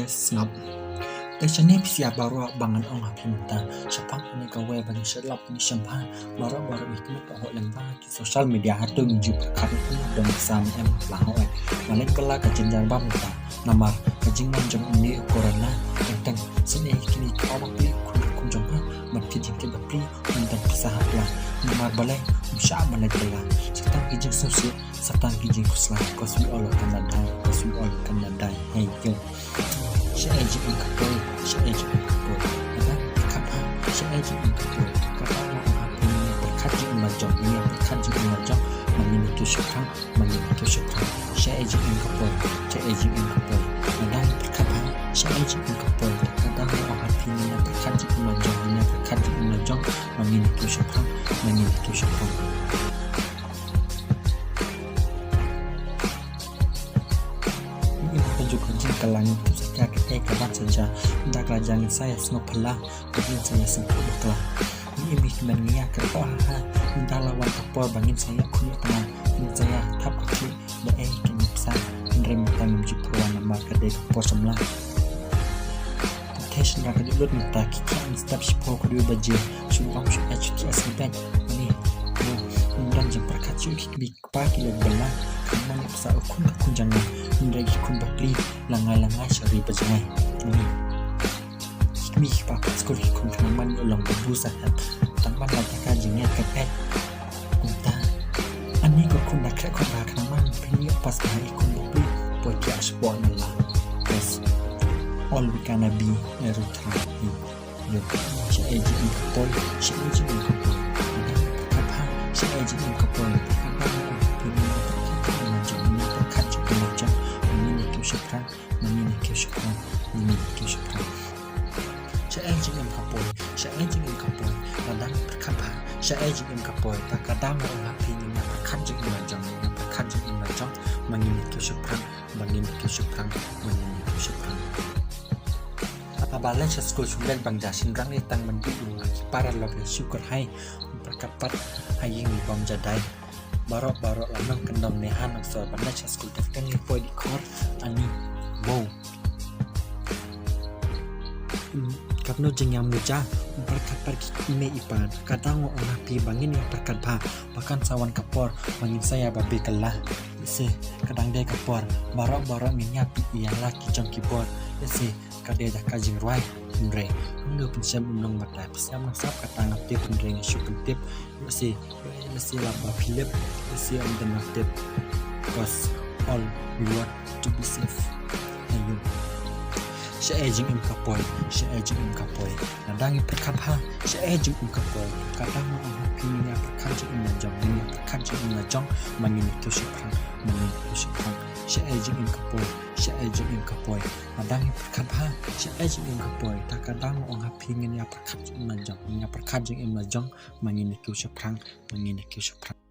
snapแต่ฉันนี่พิเศษบาร์บางอันองค์พิมพ์ตาฉันพักในกเว็บบางฉันหลับในฉันพักบาร์อีกไม่ต่อหัวเล่นบ้าที่โซเชียลมีเดียหาตัวมีจุดขัดที่ดมสามหลังเอาไว้มาเล่นก็ลากกับจินจันบ้ามุตานามากับจิงมันจงนี้โคโรนาแต่งสิ่งนี้คิดเขาบอกพี่คุณจงพักมันคิดจริงแบบพี่มันแต่ภาษาหลังนามาบาเลยชามันเลยละสตางค์กิจสุสิสตางค์กิจกุศลก็สุยอลกันได้ก็สุยอลกันได้ให้ยงSaya ajak engkau, saya ajak engkau. Ada kapal, saya ajak engkau. Kapal orang ini berkaji majang, ini berkaji majang. Mengingat syukur, mengingat syukur. Saya ajak engkau, saya ajak engkau. Ada kapal, saya ajak engkau. Kadang orang ini berkaji majang, ini berkaji majang. Mengingat syukur, mengingat syukur. Ke langit sejak kebat saja dah kerajaan saya semua pelah bangin saya sempurna telah ini mengia kerja dah lawan kapal bangin saya kunyit tengah saya tap kaki dae kini besar menerima menuju peruan nama kedai kapal semula tes nak duduk minta kita setiap sepuluh kedua baju sumbang HTS bed ini dan jam perkacu kiki pagi dan belah karena besar ukun kunjangan Hindai kun bakli langai-langai syari berjangai ini mi pak skor kun kaman ulang berbusa tanpa lagi kajinya kepet kunta ani ko kun nak kon kaman pilih pas hari kun bakli buat dia sport lah yes all we gonna be erutra yo saya jadi kapol saya jadi kapol apa saya jadi kapol syukran mengingat syukran saya ingin kapoi saya ingin kapoi kadang berkata saya ingin kapoi tak kadang orang hati ini berkaji majang mengingat syukran apabila sesuatu sudah bangsa sinrang di tang mendidung para lagi syukur hai berkapat hai yang bom jadai barok lanang kendang nehan so banda chaskul tefkan ni poi di kor ani wow kapno jengyam meja berkat me ipan kadang orang pi bangin yang berkat bahkan sawan kapor bangin saya babe kelah se kadang dia kapor barok minyak iya laki jong kibor se kade dah kajing ruai Andre, anda bisa menang mata, bisa masuk kata ngaptip Andre syukur tip, masih laba Philip, masih anda ngaptip, cause all we want to be safe. Ayo, saya ajeng kapoi, nadang perkapha, saya ajeng kapoi, kadang orang pilihnya perkaji imajang, mengingat syukur. Saya ajeng kapoi, nadang perkapha, saya ajeng kapoi, tak kadang orang pilihnya perkaji imajang, mengingat syukur.